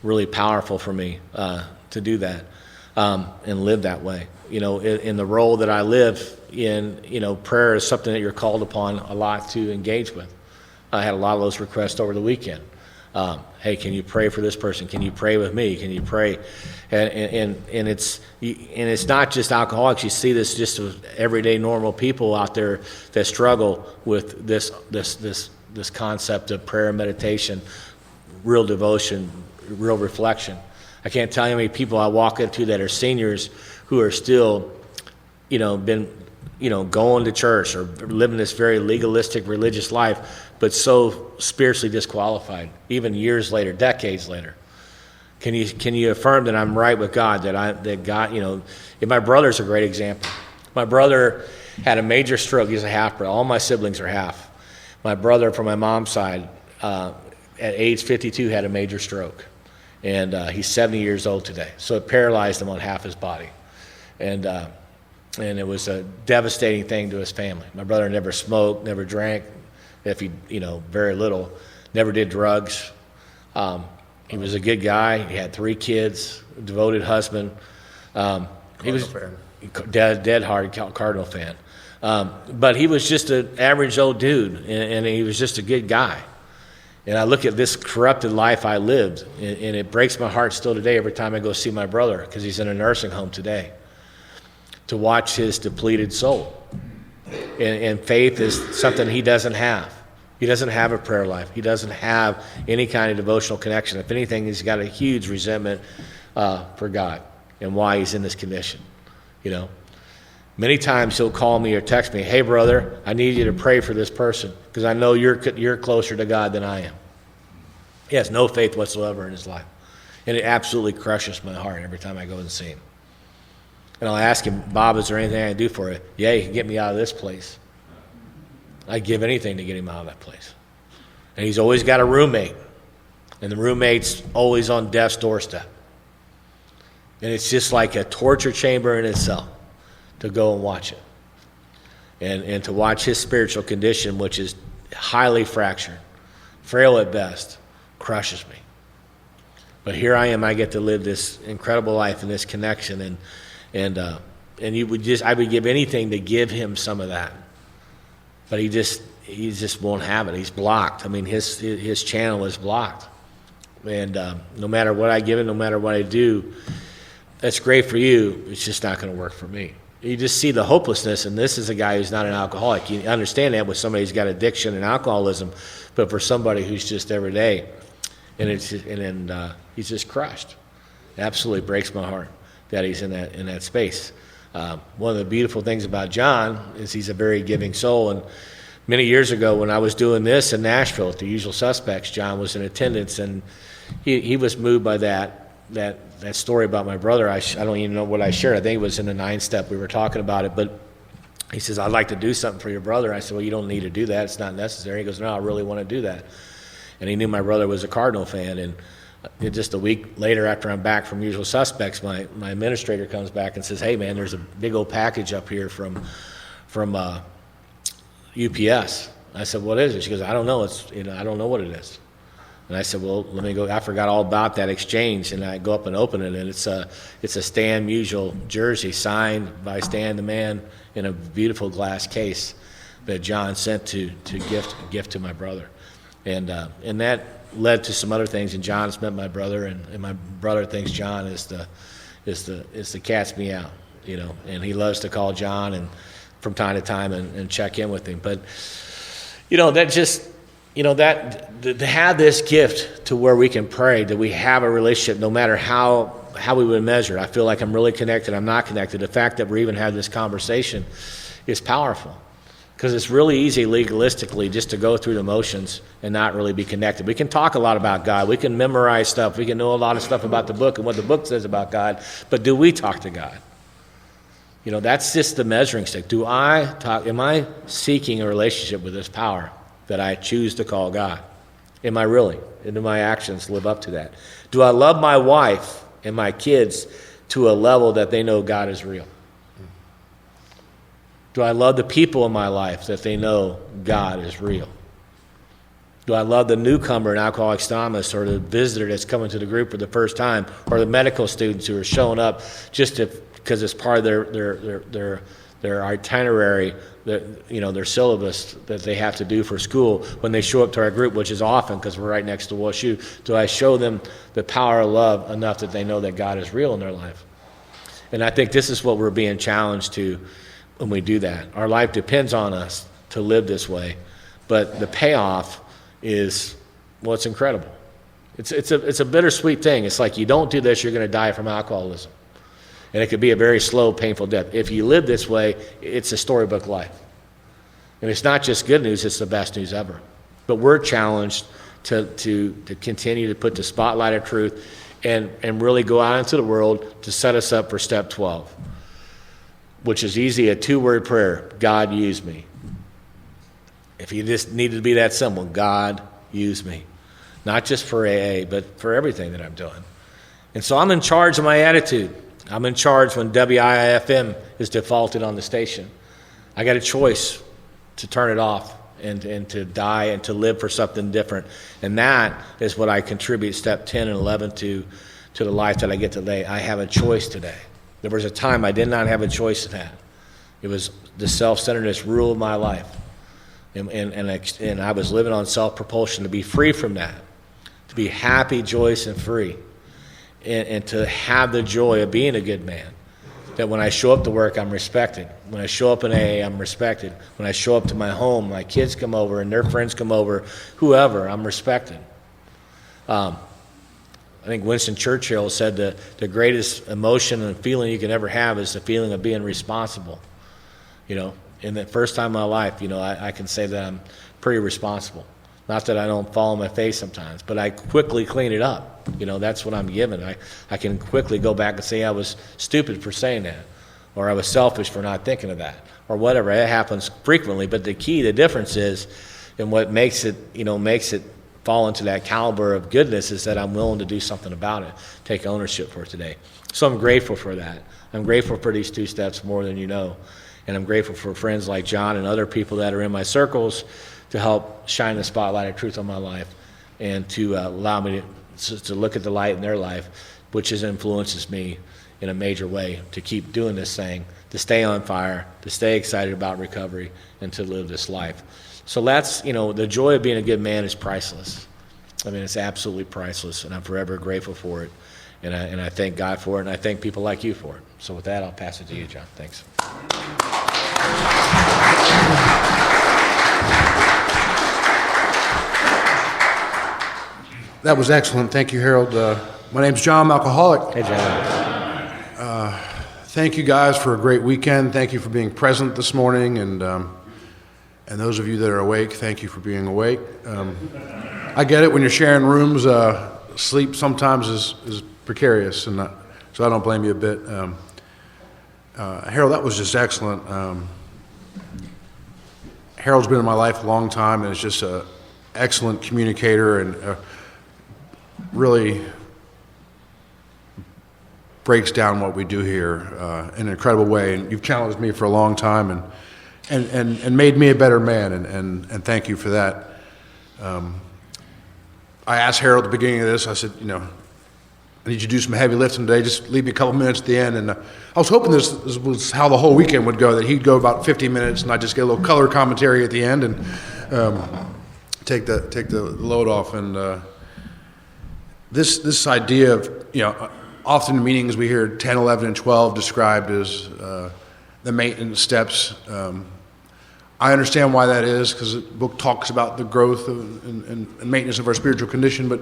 really powerful for me to do that and live that way. In the role that I live in, prayer is something that you're called upon a lot to engage with. I had a lot of those requests over the weekend. Hey, can you pray for this person? Can you pray with me? Can you pray? And it's not just alcoholics. You see this just with everyday normal people out there that struggle with this concept of prayer and meditation, real devotion, real reflection. I can't tell you how many people I walk into that are seniors who are still, going to church or living this very legalistic religious life, but so spiritually disqualified, even years later, decades later. Can you affirm that I'm right with God, that God, and my brother's a great example. My brother had a major stroke. He's a half-brother. All my siblings are half. My brother from my mom's side, at age 52, had a major stroke. And he's 70 years old today. So it paralyzed him on half his body. And it was a devastating thing to his family. My brother never smoked, never drank, very little, never did drugs. He was a good guy. He had 3 kids, a devoted husband. He was dead-hearted Cardinal fan. But he was just an average old dude, and he was just a good guy. And I look at this corrupted life I lived, and it breaks my heart still today every time I go see my brother, because he's in a nursing home today, to watch his depleted soul. And faith is something he doesn't have. He doesn't have a prayer life. He doesn't have any kind of devotional connection. If anything, he's got a huge resentment for God and why he's in this condition. You know, many times he'll call me or text me, "Hey, brother, I need you to pray for this person because I know you're closer to God than I am." He has no faith whatsoever in his life, and it absolutely crushes my heart every time I go and see him. And I'll ask him, "Bob, is there anything I can do for you?" "Yeah, you can get me out of this place." I'd give anything to get him out of that place. And he's always got a roommate, and the roommate's always on death's doorstep. And it's just like a torture chamber in itself to go and watch it. And to watch his spiritual condition, which is highly fractured, frail at best, crushes me. But here I am, I get to live this incredible life in this connection, and I would give anything to give him some of that. But he just won't have it. He's blocked. I mean, his channel is blocked. And no matter what I give him, no matter what I do, that's great for you. It's just not going to work for me. You just see the hopelessness, and this is a guy who's not an alcoholic. You understand that with somebody who's got addiction and alcoholism, but for somebody who's just every day, and he's just crushed. It absolutely breaks my heart that he's in that space. One of the beautiful things about John is he's a very giving soul. And many years ago when I was doing this in Nashville at the Usual Suspects, John was in attendance, and he was moved by that story about my brother. I don't even know what I shared. I think it was in the 9th step we were talking about it. But he says, "I'd like to do something for your brother." I said, "Well, you don't need to do that. It's not necessary." He goes, "No, I really want to do that." And he knew my brother was a Cardinal fan. And just a week later, after I'm back from Usual Suspects, my administrator comes back and says, "Hey, man, there's a big old package up here from UPS." I said, "What is it?" She goes, "I don't know. I don't know what it is." And I said, "Well, let me go." I forgot all about that exchange, and I go up and open it, and it's a Stan Musial jersey signed by Stan the Man in a beautiful glass case that John sent to gift to my brother, and that led to some other things. And John's met my brother, and my brother thinks John is the cat's meow, you know, and he loves to call John and from time to time and check in with him. But you know, that just, you know, that to have this gift to where we can pray, that we have a relationship, no matter how we would measure it. I feel like I'm really connected. I'm not connected. The fact that we're even having this conversation is powerful. Because it's really easy legalistically just to go through the motions and not really be connected. We can talk a lot about God. We can memorize stuff. We can know a lot of stuff about the book and what the book says about God. But do we talk to God? You know, that's just the measuring stick. Am I seeking a relationship with this power that I choose to call God? Am I really? And do my actions live up to that? Do I love my wife and my kids to a level that they know God is real? Do I love the people in my life that they know God is real? Do I love the newcomer in Alcoholics Anonymous, or the visitor that's coming to the group for the first time, or the medical students who are showing up just because it's part of their itinerary, their syllabus that they have to do for school when they show up to our group, which is often because we're right next to WashU? Do I show them the power of love enough that they know that God is real in their life? And I think this is what we're being challenged to when we do that. Our life depends on us to live this way, but the payoff is, well, it's incredible. It's a bittersweet thing. It's like, you don't do this, you're going to die from alcoholism. And it could be a very slow, painful death. If you live this way, it's a storybook life. And it's not just good news, it's the best news ever. But we're challenged to continue to put the spotlight of truth and really go out into the world to set us up for step 12. Which is easy, a 2-word prayer: God, use me. If you just needed to be that simple, God, use me. Not just for AA, but for everything that I'm doing. And so I'm in charge of my attitude. I'm in charge when WIFM is defaulted on the station. I got a choice to turn it off and to die and to live for something different. And that is what I contribute step 10 and 11 to the life that I get today. I have a choice today. There was a time I did not have a choice in that. It was the self-centeredness ruled my life. And I was living on self-propulsion. To be free from that, to be happy, joyous, and free, and to have the joy of being a good man. That when I show up to work, I'm respected. When I show up in AA, I'm respected. When I show up to my home, my kids come over and their friends come over, whoever, I'm respected. I think Winston Churchill said the greatest emotion and feeling you can ever have is the feeling of being responsible. In the first time in my life, I can say that I'm pretty responsible. Not that I don't fall on my face sometimes, but I quickly clean it up. That's what I'm given. I can quickly go back and say I was stupid for saying that, or I was selfish for not thinking of that, or whatever. It happens frequently, but the difference is, and what makes it fall into that caliber of goodness is that I'm willing to do something about it, take ownership for it today. So I'm grateful for that. I'm grateful for these 2 steps more than you know. And I'm grateful for friends like John and other people that are in my circles to help shine the spotlight of truth on my life and to allow me to look at the light in their life, which influences me in a major way to keep doing this thing, to stay on fire, to stay excited about recovery, and to live this life. So that's, the joy of being a good man is priceless. I mean, it's absolutely priceless, and I'm forever grateful for it. And I thank God for it, and I thank people like you for it. So with that, I'll pass it to you, John. Thanks. That was excellent. Thank you, Harold. My name's John, I'm alcoholic. Hey, John. Thank you guys for a great weekend. Thank you for being present this morning, and those of you that are awake, thank you for being awake. I get it when you're sharing rooms. Sleep sometimes is precarious, and so I don't blame you a bit. Harold, that was just excellent. Harold's been in my life a long time, and is just an excellent communicator and really breaks down what we do here in an incredible way. And you've challenged me for a long time and made me a better man, and thank you for that. I asked Harold at the beginning of this, I said, I need you to do some heavy lifting today. Just leave me a couple minutes at the end. And I was hoping this was how the whole weekend would go, that he'd go about 50 minutes and I'd just get a little color commentary at the end and take the load off. And this idea of, often in meetings we hear 10, 11, and 12 described as the maintenance steps. I understand why that is, because the book talks about the growth and maintenance of our spiritual condition, but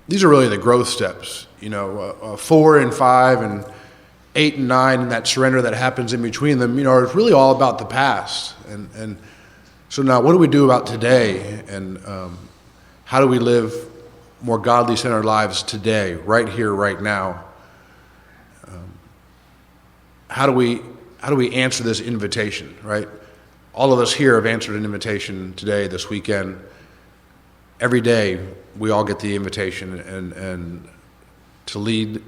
these are really the growth steps. 4 and 5 and 8 and 9, and that surrender that happens in between them, are really all about the past. And so now, what do we do about today? And how do we live more godly centered lives today, right here, right now? How do we answer this invitation, right? All of us here have answered an invitation today, this weekend. Every day, we all get the invitation and to lead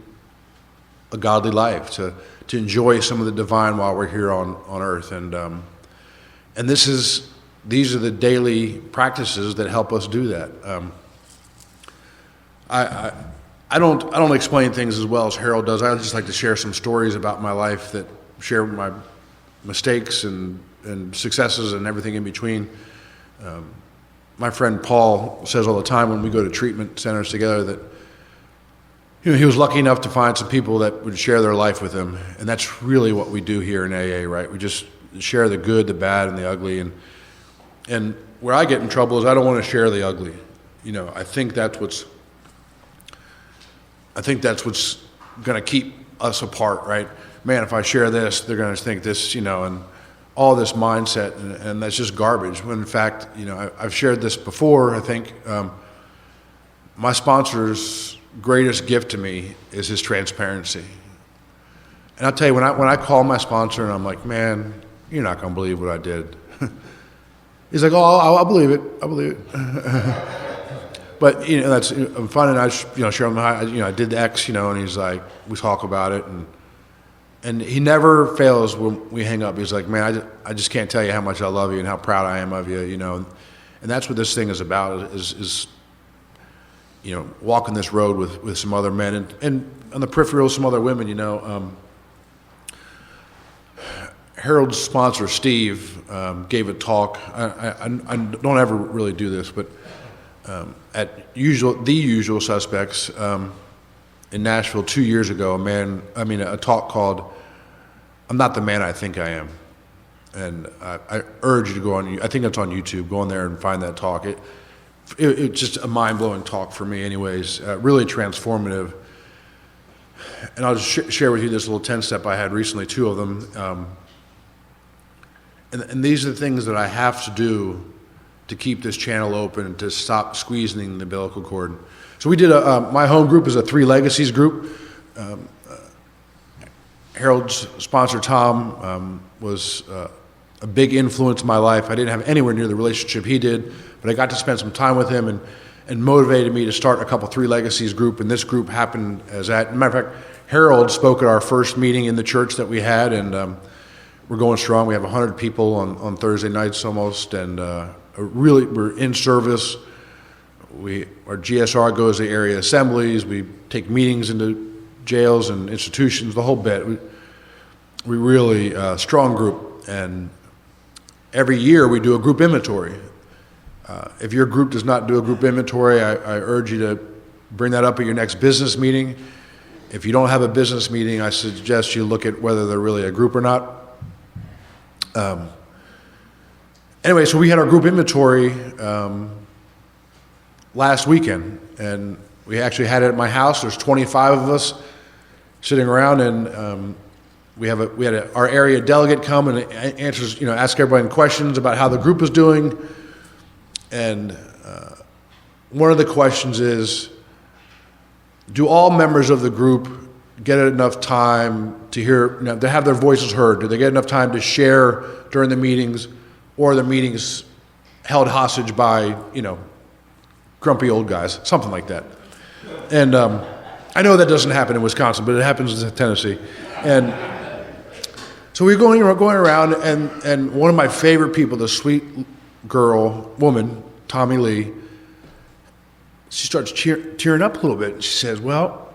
a godly life, to enjoy some of the divine while we're here on earth. And these are the daily practices that help us do that. I don't explain things as well as Harold does. I just like to share some stories about my life that share my mistakes and successes and everything in between. My friend Paul says all the time when we go to treatment centers together that he was lucky enough to find some people that would share their life with him, and that's really what we do here in AA, right? We just share the good, the bad, and the ugly. And where I get in trouble is I don't want to share the ugly. I think that's what's going to keep us apart, right? Man, if I share this, they're going to think this, and all this mindset, and that's just garbage. When in fact, I've shared this before. I think my sponsor's greatest gift to me is his transparency. And I'll tell you, when I call my sponsor and I'm like, man, you're not going to believe what I did. He's like, oh, I'll believe it. I'll believe it. But that's fun, and I share with him. I did X, and he's like, we talk about it, and And he never fails when we hang up. He's like, man, I just can't tell you how much I love you and how proud I am of you, you know. And that's what this thing is about, is you know, walking this road with some other men and on the peripheral, some other women, you know. Harold's sponsor, Steve, gave a talk. I don't ever really do this, but at The Usual Suspects in Nashville 2 years ago, a talk called "I'm Not the Man I Think I Am," and I urge you to go on. I think it's on YouTube. Go on there and find that talk. It's just a mind-blowing talk for me, anyways. Really transformative. And I'll just share with you this little 10-step I had recently, 2 of them. And these are the things that I have to do to keep this channel open and to stop squeezing the umbilical cord. So we did my home group is a 3 Legacies group. Harold's sponsor, Tom, was a big influence in my life. I didn't have anywhere near the relationship he did, but I got to spend some time with him and motivated me to start a couple 3 Legacies group, and this group happened as that. As a matter of fact, Harold spoke at our first meeting in the church that we had, and we're going strong. We have 100 people on Thursday nights almost, and we're in service. Our GSR goes to area assemblies. We take meetings into jails and institutions, the whole bit. We really strong group, and every year we do a group inventory. If your group does not do a group inventory, I urge you to bring that up at your next business meeting. If you don't have a business meeting, I suggest you look at whether they're really a group or not. Anyway, so we had our group inventory last weekend, and we actually had it at my house. There's 25 of us sitting around, and we had our area delegate come and ask everybody questions about how the group is doing. And one of the questions is, do all members of the group get enough time to hear, to have their voices heard? Do they get enough time to share during the meetings, or are the meetings held hostage by, grumpy old guys, something like that? And I know that doesn't happen in Wisconsin, but it happens in Tennessee. And so we're going around, and one of my favorite people, the sweet woman, Tommy Lee, she starts tearing up a little bit. And she says, well,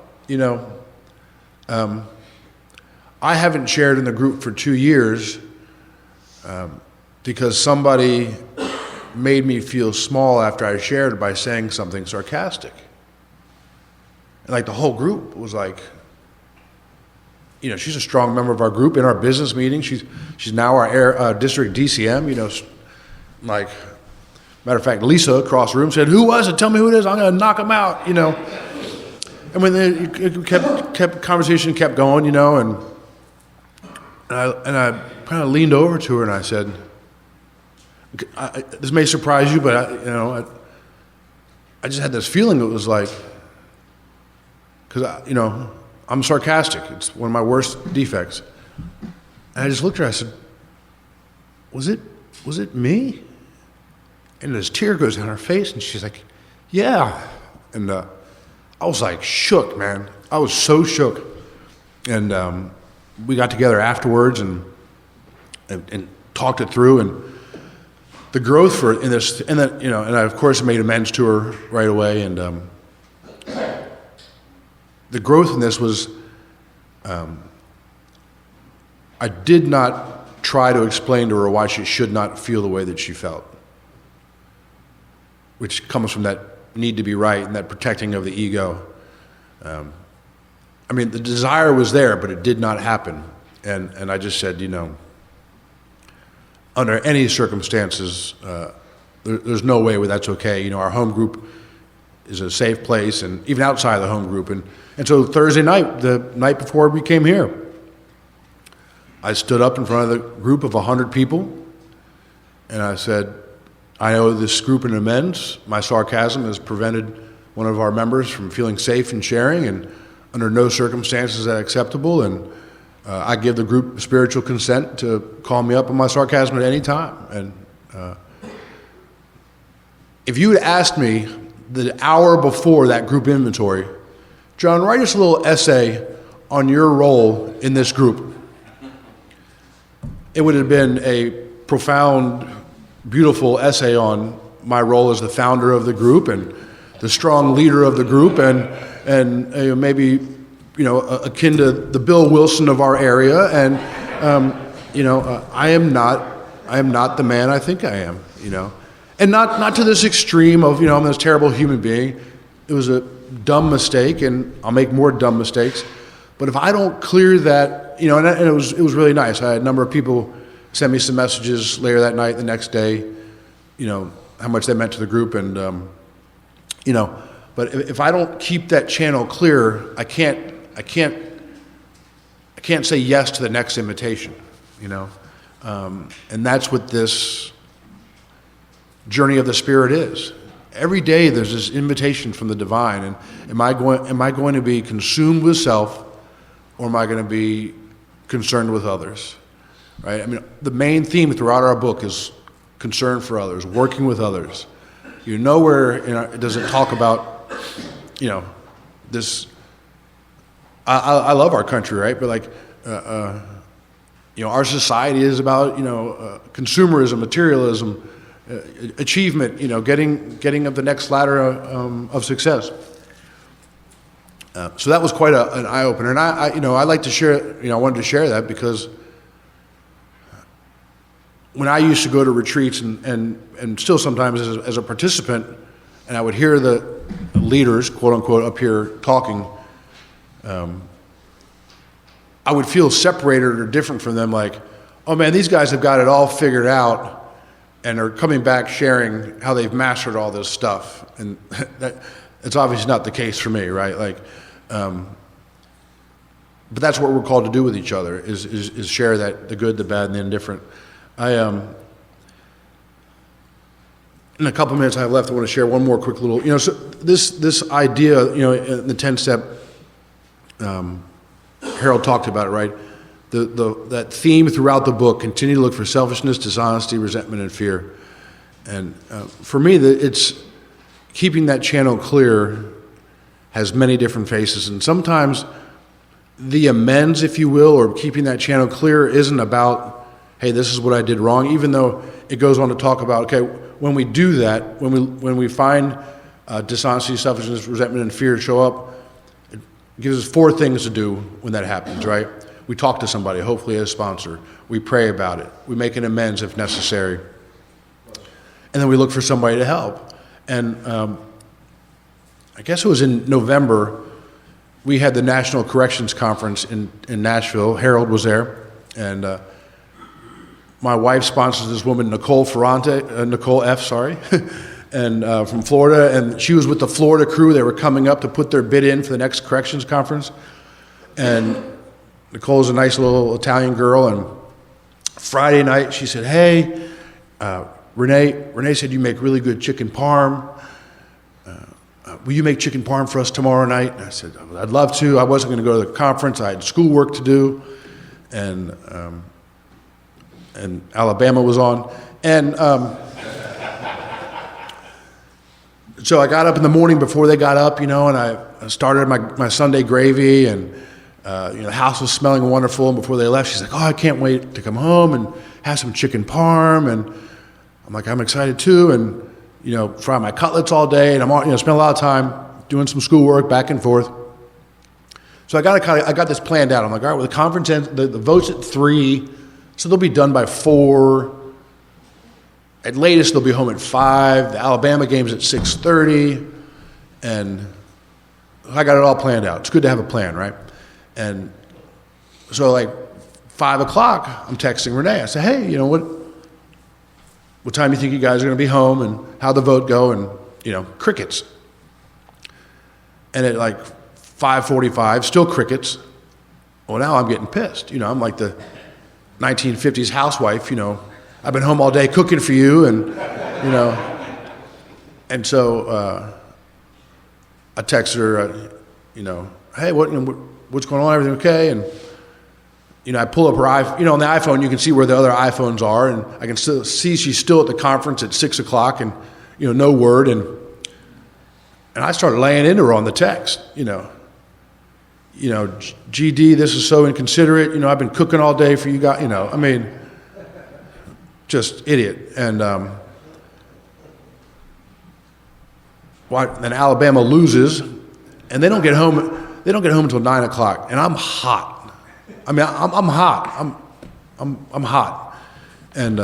I haven't shared in the group for 2 years because somebody made me feel small after I shared by saying something sarcastic. And the whole group was like, she's a strong member of our group in our business meeting. She's now our district DCM, matter of fact, Lisa across the room said, who was it? Tell me who it is. I'm going to knock him out, And when conversation kept going, and I kind of leaned over to her and I said, this may surprise you, but I just had this feeling. It was like, because I'm sarcastic. It's one of my worst defects. And I just looked at her. I said, was it me? And this tear goes down her face, and she's like, yeah. And I was like shook, man. I was so shook. And we got together afterwards and talked it through, and the growth in this, and then and I of course made amends to her right away, and the growth in this was, I did not try to explain to her why she should not feel the way that she felt, which comes from that need to be right and that protecting of the ego. The desire was there, but it did not happen. And I just said, under any circumstances, there's no way where that's okay. Our home group is a safe place, and even outside of the home group. And so Thursday night, the night before we came here, I stood up in front of the group of 100 people, and I said, I owe this group an amends. My sarcasm has prevented one of our members from feeling safe and sharing, and under no circumstances is that acceptable. And I give the group spiritual consent to call me up on my sarcasm at any time. And if you had asked me the hour before that group inventory, John, write us a little essay on your role in this group, it would have been a profound, beautiful essay on my role as the founder of the group and the strong leader of the group, and maybe akin to the Bill Wilson of our area. And I am not the man I think I am. And not to this extreme of I'm this terrible human being. It was a dumb mistake, and I'll make more dumb mistakes. But if I don't clear that, and it was really nice. I had a number of people send me some messages later that night, the next day, how much they meant to the group, and But if I don't keep that channel clear, I can't say yes to the next invitation, and that's what this journey of the Spirit is. Every day there's this invitation from the divine, and am I going to be consumed with self, or am I going to be concerned with others? Right? I mean, the main theme throughout our book is concern for others, working with others. Nowhere does it talk about, this. I love our country, right? But our society is about consumerism, materialism, achievement. Getting up the next ladder of success. So that was quite an eye opener, and I like to share. I wanted to share that because when I used to go to retreats and still sometimes as a participant, and I would hear the leaders, quote unquote, up here talking, I would feel separated or different from them, like, oh man, these guys have got it all figured out and are coming back sharing how they've mastered all this stuff. And it's obviously not the case for me, right? But that's what we're called to do with each other, is share that, the good, the bad, and the indifferent. In a couple minutes I have left, I want to share one more quick little, so this idea, in the 10-step, Harold talked about it, right? That theme throughout the book: continue to look for selfishness, dishonesty, resentment, and fear. And for me, it's keeping that channel clear has many different faces, and sometimes the amends, if you will, or keeping that channel clear isn't about, hey, this is what I did wrong, even though it goes on to talk about, okay, when we do that, when we find dishonesty, selfishness, resentment, and fear show up, it gives us 4 things to do when that happens, right? We talk to somebody, hopefully a sponsor. We pray about it. We make an amends if necessary. And then we look for somebody to help. And I guess it was in November, we had the National Corrections Conference in Nashville. Harold was there. And my wife sponsors this woman, Nicole F., and from Florida, and she was with the Florida crew. They were coming up to put their bid in for the next corrections conference, and Nicole's a nice little Italian girl, and Friday night she said, hey, Renee said you make really good chicken parm. Will you make chicken parm for us tomorrow night? And I said, I'd love to. I wasn't going to go to the conference. I had schoolwork to do, and Alabama was on. And so I got up in the morning before they got up, and I started my Sunday gravy, and the house was smelling wonderful. And before they left, she's like, oh, I can't wait to come home and have some chicken parm. And I'm like, I'm excited too. And, fry my cutlets all day. And I'm spent a lot of time doing some schoolwork back and forth. So I got this planned out. I'm like, all right, well, the conference ends, the vote's at 3, so they'll be done by 4. At latest, they'll be home at 5. The Alabama game's at 6:30, and I got it all planned out. It's good to have a plan, right? And so, 5 o'clock, I'm texting Renee. I say, hey, what time do you think you guys are going to be home, and how'd the vote go? And crickets. And at 5:45, still crickets. Well, now I'm getting pissed. I'm like the 1950s housewife. I've been home all day cooking for you, and and so I texted her, hey, what's going on? Everything okay? And I pull up her iPhone. On the iPhone, you can see where the other iPhones are, and I can still see she's still at the conference at 6 o'clock, and no word. And I started laying into her on the text. GD, this is so inconsiderate. I've been cooking all day for you guys. just idiot. And then Alabama loses, and they don't get home. They don't get home until 9 o'clock, and I'm hot. I mean, I'm hot. I'm hot. And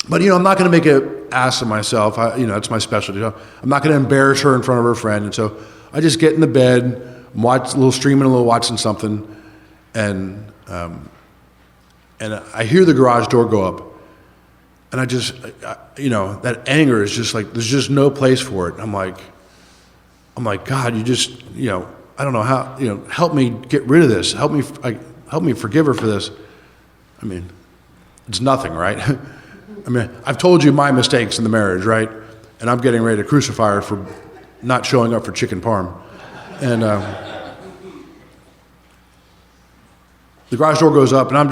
but I'm not going to make an ass of myself. That's my specialty. I'm not going to embarrass her in front of her friend. And so I just get in the bed, watch a little streaming, a little watching something, and I hear the garage door go up, and that anger is just like there's just no place for it. I'm like, God, you just I don't know how help me get rid of this. Help me forgive her for this. I mean, it's nothing, right? I mean, I've told you my mistakes in the marriage, right? And I'm getting ready to crucify her for not showing up for chicken parm. And the garage door goes up, and I'm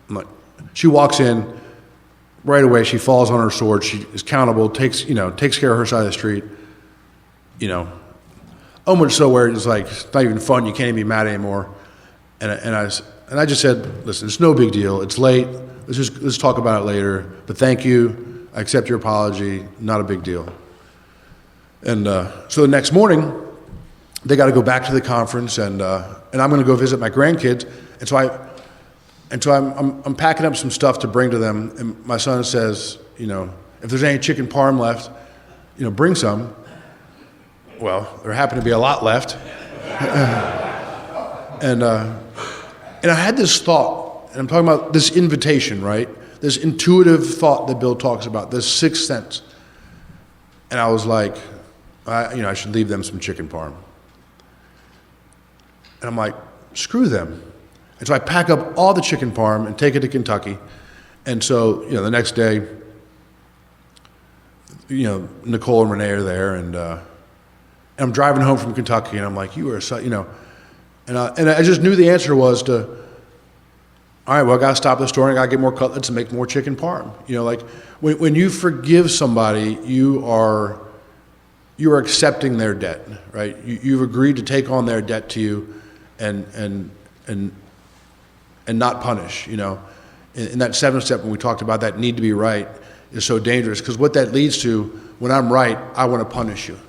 like, she walks in right away. She falls on her sword. She is countable, takes care of her side of the street. Almost so where it's like it's not even fun. You can't even be mad anymore. And I just said, listen, it's no big deal. It's late. Let's talk about it later. But thank you. I accept your apology. Not a big deal. And so the next morning, they got to go back to the conference, and I'm going to go visit my grandkids. And so I'm packing up some stuff to bring to them. And my son says, if there's any chicken parm left, bring some. Well, there happened to be a lot left. And I had this thought, and I'm talking about this invitation, right? This intuitive thought that Bill talks about, this sixth sense. And I was like, I should leave them some chicken parm. And I'm like, screw them. And so I pack up all the chicken parm and take it to Kentucky. And so, the next day, Nicole and Renee are there, and I'm driving home from Kentucky, and I'm like, you are so, and I just knew the answer was to, all right, well, I got to stop the store, and I got to get more cutlets and make more chicken parm. Like when you forgive somebody, you are accepting their debt, right? You've agreed to take on their debt to you, and not punish. In that seventh step, when we talked about that need to be right, is so dangerous, because what that leads to, when I'm right, I want to punish you.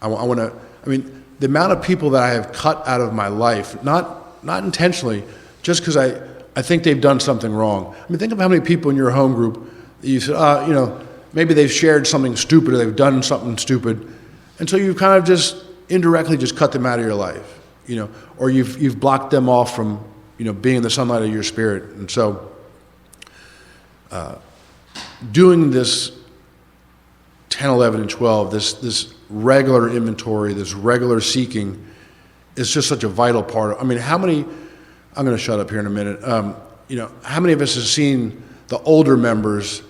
The amount of people that I have cut out of my life, not intentionally, just because I think they've done something wrong. Think of how many people in your home group that you said, maybe they've shared something stupid or they've done something stupid, and so you've kind of just indirectly just cut them out of your life, or you've blocked them off from, being in the sunlight of your spirit. And so doing this 10, 11, and 12, this regular inventory, this regular seeking, is just such a vital part. How many, I'm going to shut up here in a minute, how many of us have seen the older members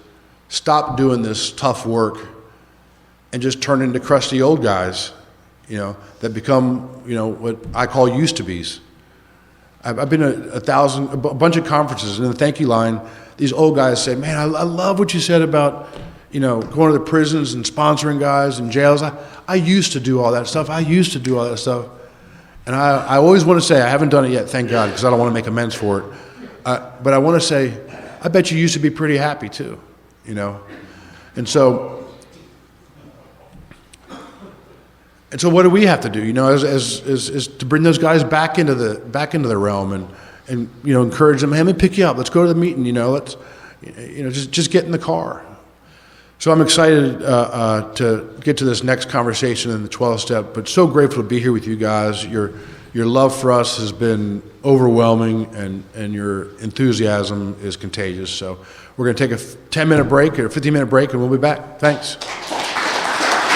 stop doing this tough work and just turn into crusty old guys, that become, what I call used-to-bes. I've been to a bunch of conferences, and in the thank you line, these old guys say, man, I love what you said about, going to the prisons and sponsoring guys and jails. I used to do all that stuff. And I always want to say, I haven't done it yet, thank God, because I don't want to make amends for it. But I want to say, I bet you used to be pretty happy too, And so what do we have to do, as to bring those guys back into the realm and encourage them, hey, let me pick you up. Let's go to the meeting, let's just get in the car. So I'm excited to get to this next conversation in the 12th step, but so grateful to be here with you guys. Your love for us has been overwhelming, and your enthusiasm is contagious. So we're going to take a 10-minute break or a 15-minute break, and we'll be back. Thanks.